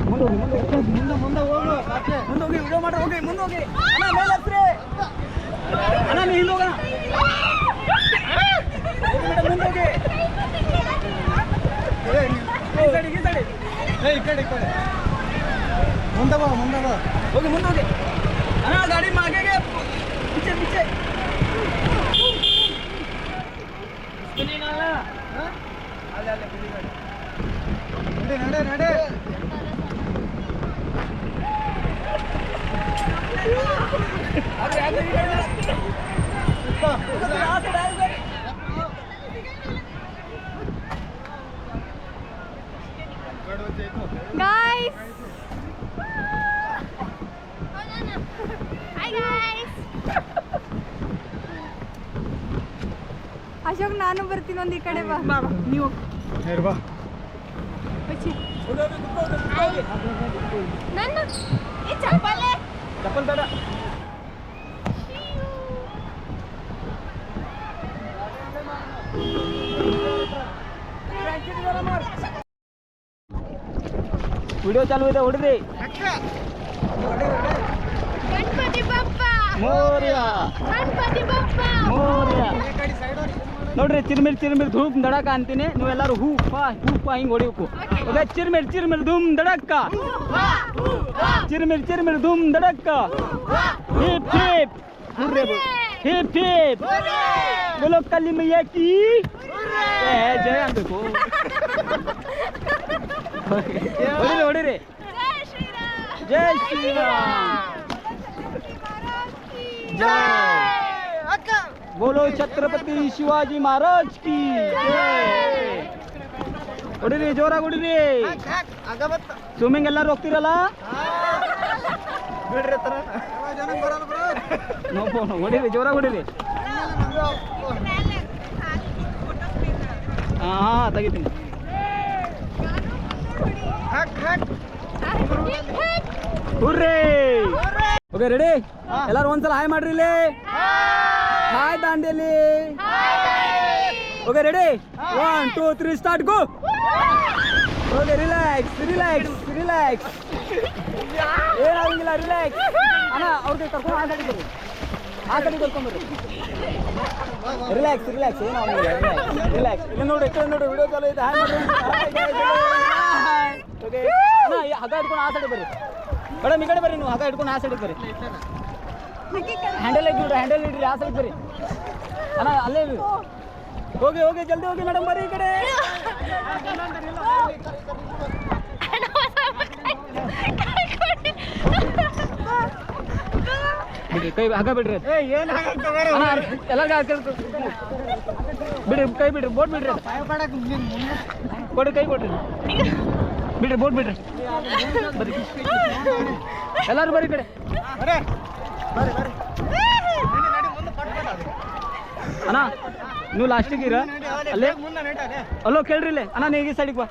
ಮುಂದೆ ಹೋಗಿ ವಿಡಿಯೋ ಮಾಡ್ರಿ. ಹೋಗಿ ಮುಂದೆ ಹೋಗಿ ಅಣ್ಣ, ಮೇಲೆ ಹತ್ರಿ ಅಣ್ಣ, ನೀವು ಇಲ್ಲಿ ಹೋಗೋಣ. ಮುಂದೆ ಹೋಗಿ ಈ ಕಡೆ ಮುಂದೆ ಬಾ ಹೋಗಿ ಮುಂದೆ ಹೋಗಿ ಅಣ್ಣ. ಗಾಡಿ ಮಾಗೆಗೆ ಪಿಚ್ಚೆ ನಡೆ Guys! Hi guys! ಅಶೋಕ್, ನಾನು ಬರ್ತೀನಿ ಒಂದು ಈ ಕಡೆ ಬಾ. ನೀವು ಬಾ. ನನ್ನ ಈ ಚಪ್ಪಲ್ ಬೇಡ. ವಿಡಿಯೋ ಚಾಲು ಇದೆ, ಹೊಡಿರಿ. ಗಣಪತಿ ಬಪ್ಪ ಮೋರ್ಯ. ನೋಡ್ರಿ, ಚಿರ್ಮಿರ್ ಧೂಮ್ ದಡಕ ಅಂತೀನಿ. ನೀವೆಲ್ಲರೂ ಹೂಪ ಹಿಂಗೆ ಹೊಡಿಬೇಕು. ಓಕೆ, ಚಿರ್ಮಿರ್ ಧೂಮ್ ದಡಕ್ಕ. ಚಿರ್ಮಿರ್ ಧೂಮ್ ದಡಕ್ಕ. ಹಿಪ್ ಹಿಪ್ ಹಿಪ್ ಹಿಪ್ बोलो काली मैया की जय ಅನ್ಬೇಕು. ಹೊಡಿರಿ. ಜೈ ಶ್ರೀರಾಮ್. बोलो छत्रपति शिवाजी महाराज की जय. ಹೊಡಿರಿ, ಜೋರಾಗಿ ಹೊಡಿರಿ. ಸ್ವಿಮ್ಮಿಂಗ್ ಎಲ್ಲರೂ ಹೋಗ್ತಿರಲ್ಲ? ಹೊಡಿರಿ, ಜೋರಾಗಿ ಹೊಡಿರಿ. ಹಾಂ, ತೆಗಿತೀನಿ. ಹುರ್ರಿ. Okay, ready? ಎಲ್ಲರೂ ಒಂದ್ಸಲ ಹಾಯ್ ಮಾಡ್ರಿ. ಇಲ್ಲಿ hi Dandeli. Okay, ready? 1 2 3 start, go. Okay, relax. ಏನಾಗಿಲ್ಲ, ರಿಲ್ಯಾಕ್ಸ್. ಅಣ್ಣ, ಅವ್ರಿಗೆ ಕರ್ಕೊಂಡು ಆ ಕಡೆ ಕರ್ಕೊಂಡ್ಬರ್ರಿ. ರಿಲ್ಯಾಕ್ಸ್, ಏನಾಗಿಲ್ಲ, ರಿಲ್ಯಾಕ್ಸ್. ಇಲ್ಲಿ ನೋಡಿ, ವಿಡಿಯೋ ಚಾಲು ಐತೆ. ಹಾಯ್ ಮಾಡ್ರಿ. ಓಕೆ ಅಣ್ಣ, ಹಗ್ಗ ಹಿಡ್ಕೊಂಡು ಆ ಸೈಡ್ ಬರ್ರಿ. ಮೇಡಮ್, ಈ ಕಡೆ ಬರ್ರಿ. ನೀವು ಹಗ್ಗ ಹಿಡ್ಕೊಂಡು ಆ ಸೈಡ್ ಬರ್ರಿ. ಹ್ಯಾಂಡಲ್ ಇಡ್ರಿ, ಆ ಸೈಡ್ ಬರ್ರಿ. ಅಣ್ಣ, ಅಲ್ಲೇ ಇರಿ. ಹೋಗಿ ಜಲ್ದಿ ಹೋಗಿ ಮೇಡಮ್, ಬರ್ರಿ ಈ ಕಡೆ. ಬಿಡ್ರಿ, ಕೈ ಹಗ್ಗ ಬಿಡ್ರಿ. ಎಲ್ಲ ಬಿಡ್ರಿ, ಕೈ ಬಿಡ್ರಿ, ಬೋಟ್ ಬಿಡ್ರಿ. ಕೊಡ್ರಿ, ಕೈ ಕೊಡ್ರಿ. ಬಿಡ್ರಿ, ಬೋಟ್ ಬಿಡ್ರಿ. ಬರ್ರಿ, ಎಲ್ಲರೂ ಬರ್ರಿ ಕಡೆ. ಅಣ್ಣ, ನೀವು ಲಾಸ್ಟಿಗೆ ಇರ ಅಲ್ಲೇ. ಅಲ್ಲೋ ಕೇಳ್ರಿ. ಇಲ್ಲೇ ಅಣ್ಣ, ನೀವು ಈ ಸೈಡಿಗೆ ಬಾ.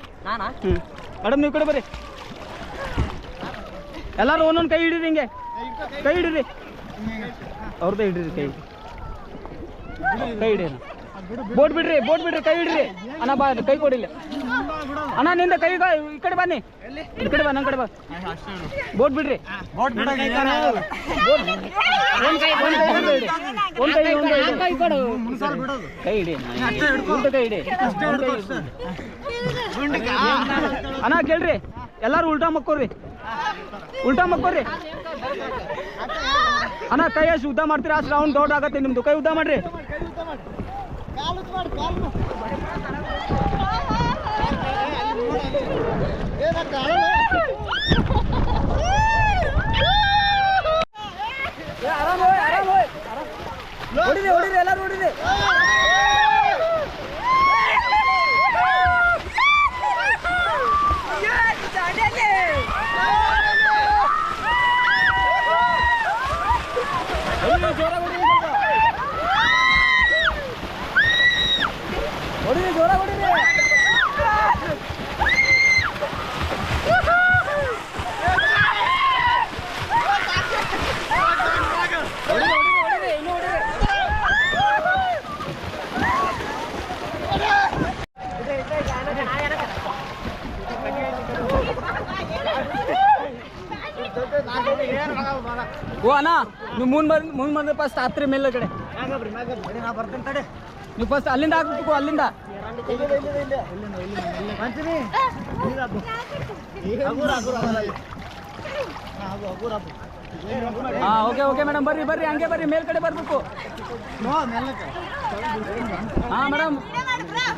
ಮೇಡಮ್, ನೀವು ಕಡೆ ಬರ್ರಿ. ಎಲ್ಲರೂ ಒಂದೊಂದು ಕೈ ಹಿಡೀರಿ. ಹಿಂಗೆ ಕೈ ಹಿಡೀರಿ. ಅವ್ರದ್ದೇ ಹಿಡ್ರಿ, ಕೈ ಹಿಡಿ. ಬೋಟ್ ಬಿಡ್ರಿ, ಕೈ ಹಿಡ್ರಿ. ಅಣ್ಣ, ಬಾ, ಕೈ ಕೊಡಿಲ್ಲ. ಅಣ್ಣ, ನಿಂದ ಕೈ ಈ ಕಡೆ ಬನ್ನಿ. ಈ ಕಡೆ ಬಾ, ನನ್ನ ಕಡೆ ಬಾ. ಬೋಟ್ ಬಿಡ್ರಿ. ಕೈ ಹಿಡಿ. ಅಣ್ಣ, ಕೇಳ್ರಿ. ಎಲ್ಲಾರು ಉಲ್ಟಾ ಮಕ್ಕೋರಿ. ಅಣ್ಣ, ಕೈ ಅಷ್ಟು ಉದ್ದ ಮಾಡ್ತೀರಾ, ಅಷ್ಟು ರೌಂಡ್ ದೊಡ್ಡ ಆಗತ್ತೆ ನಿಮ್ದು. ಕೈ ಉದ್ದ ಮಾಡ್ರಿ. ಹೊಡಿರಿ, ಎಲ್ಲರೂ ಹೊಡಿರಿ. ಹೊಡಿರಿ, ಜೋರಾಗಿ ಹೊಡಿರಿ. ಓ ಅಣ್ಣ ನೀವು ಮುಂದೆ ಬಂದ್ರೆ ಫಸ್ಟ್ ಹತ್ತಿರ ಮೇಲೆ ಕಡೆ ನೀವು ಫಸ್ಟ್ ಅಲ್ಲಿಂದ ಹಾಕ್ಬೇಕು ಅಲ್ಲಿಂದ ಹಾಂ ಓಕೆ ಮೇಡಮ್ ಬರ್ರಿ ಹಂಗೆ ಬರ್ರಿ ಮೇಲ್ಗಡೆ ಬರಬೇಕು ಹಾಂ ಮೇಡಮ್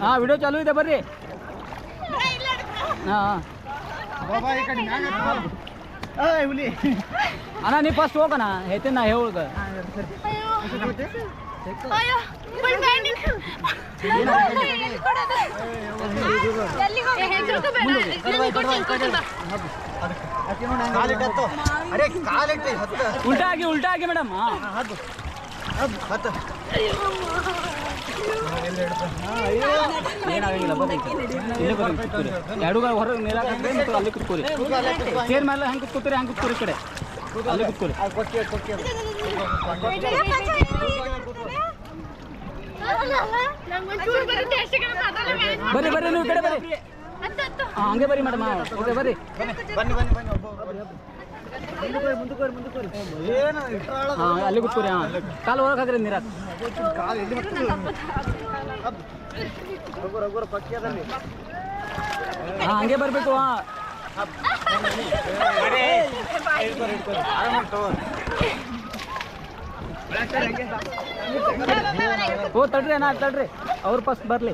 ಹಾಂ ವಿಡಿಯೋ ಚಾಲೂ ಇದೆ ಬರ್ರಿ ಹಾಂ ಅಣ್ಣ ನೀವು ಫಸ್ಟ್ ಹೋಗೋಣ ಹೇಳ್ತೀನಿ ನಾ ಹೇಳುದ ಅಯ್ಯೋ ಉಲ್ಟಾಗಿ ಮೇಡಮ್ ಏನಾಗಂಗಿಲ್ಲ ಬರ್ರಿ ಇಲ್ಲೇ ಬರ್ರಿ ಕೂತ್ಕೊರಿ ಎರಡು ಹೊರಗೆ ನೀರಾಕಿ ಮತ್ತು ಅಲ್ಲಿ ಕೂತ್ಕೊರಿ ಚೇರ್ ಮೇಲೆ ಹೆಂಗೆ ಕೂತ್ಕೊರಿ ಹಂಗೆ ಕೂತ್ಕೊರಿ ಈ ಕಡೆ ಅಲ್ಲಿ ಕೂತ್ಕೊರಿ ಬರ್ರಿ ನೀವು ಈ ಕಡೆ ಬರ್ರಿ ಹಂಗೆ ಬರ್ರಿ ಮೇಡಮ್ ಓಕೆ ಬರ್ರಿ ಹಾಂ ಅಲ್ಲಿ ಕೂತ್ಕೊರಿ ಹಾಂ ಕಾಲು ಹೊರಗೆ ಹಾಕ್ರಿ ನೀರಾಕ ಹಾಂ ಹಂಗೆ ಬರಬೇಕು ಹಾಂ ಓ ತಡ್ರಿ ಅಣ್ಣ ತಡ್ರಿ ಅವ್ರು ಫಸ್ಟ್ ಬರಲಿ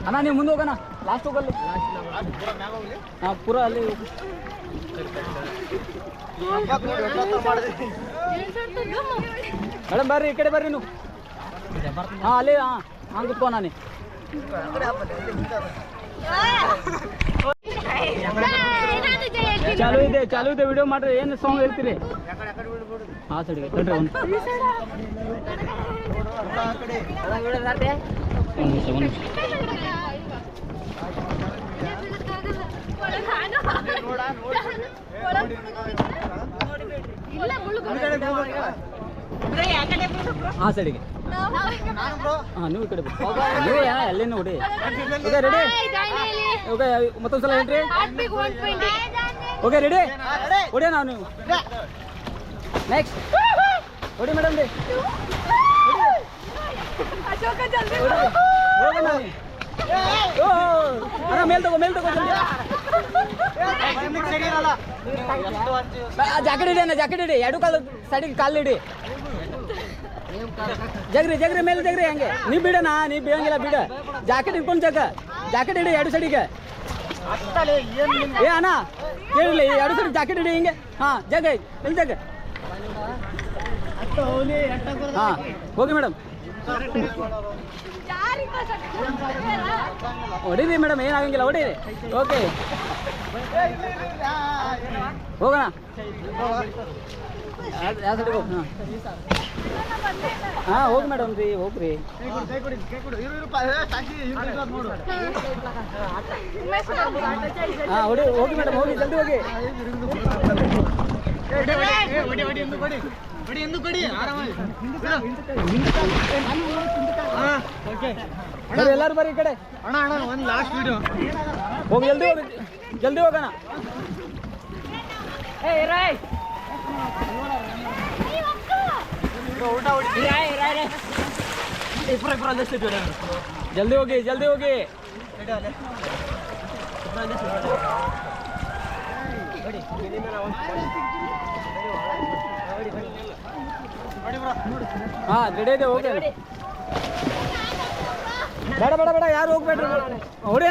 ಅಣ್ಣ ನೀವು ಮುಂದೆ ಹೋಗೋಣ ಲಾಸ್ಟ್ ಹೋಗಲ್ಲಿ ಹಾಂ ಪೂರ ಅಲ್ಲಿ ಮೇಡಮ್ ಬರ್ರಿ ಈ ಕಡೆ ಬರ್ರಿ ನೀವು ಹಾಂ ಅಲ್ಲಿ ಹಾಂ ಹಂಗೆ ಕುತ್ಕೋ ನಾನು ಚಾಲು ಇದೆ ವಿಡಿಯೋ ಮಾಡ್ರಿ ಏನು ಸಾಂಗ್ ಹೇಳ್ತೀರಿ ಹಾಂ ಸಡಿಗೆ ತಡ್ರಿ ಒಂದು ಹಾಂ ಸಡಿಗೆ ಹಾಂ ನೀವು ಈ ಕಡೆ ನೀವು ಅಲ್ಲೇ ನೋಡಿ ಓಕೆ ರೆಡಿ ಓಕೆ ಮತ್ತೊಂದು ಸಲ ಹೇಳ್ರಿ ಓಕೆ ರೆಡಿ ಹೊಡಿ ನಾವು ನೀವು ನೆಕ್ಸ್ಟ್ ಹೊಡಿ ಮೇಡಮ್ ರೀ ಹೋಗೋಣ ಅಣ್ಣ ಮೇಲ್ ತಗೋ ಜಾಕೆಟ್ ಇಡಿ ಅಣ್ಣ ಜಾಕೆಟ್ ಇಡಿ ಎರಡು ಕಾಲು ಸೈಡಿಗೆ ಕಾಲು ಇಡಿ ಜಗ್ರಿ ಮೇಲೆ ಜಗ್ರಿ ಹಂಗೆ ನೀ ಬಿಡಣ ನೀ ಬೀಳಂಗಿಲ್ಲ ಬಿಡ ಜಾಕೆಟ್ ಇಟ್ಕೊಂಡು ಜಾಕೆಟ್ ಇಡಿ ಎರಡು ಸೈಡಿಗೆ ಏ ಅಣ್ಣ ಕೇಳಿಲ್ಲ ಎರಡು ಸೈಡ್ ಜಾಕೆಟ್ ಇಡಿ ಹಿಂಗೆ ಹಾಂ ಜಗ ಎಲ್ಲಿ ಜಗ ಹಾಂ ಹೋಗಿ ಮೇಡಮ್ ಹೊಡೀರಿ ಮೇಡಮ್ ಏನಾಗಂಗಿಲ್ಲ ಹೊಡೀರಿ ಓಕೆ ಹೋಗೋಣ ಯಾವ ಸೈಡಿಗೆ ಹೋಗಿ ಹಾಂ ಹೋಗಿ ಮೇಡಮ್ ರೀ ಹೋಗ್ರಿ ಹಾಂ ಹೋಗಿ ಮೇಡಮ್ ಹೋಗಿ ಜಲ್ದಿ ಹೋಗಿ ಬರ್ರಿ ಎಲ್ಲರೂ ಬರ್ರಿ ಈ ಕಡೆ ಹೋಗಿ ಜಲ್ದಿ ಹೋಗೋಣ ಜಲ್ದಿ ಹೋಗಿ ಹಾಂ ರೆಡಿ ಇದೆ ಹೋಗಿ ಬೇಡ ಯಾರು ಹೋಗ್ಬೇಡ್ರಿ ಹೊಡಿ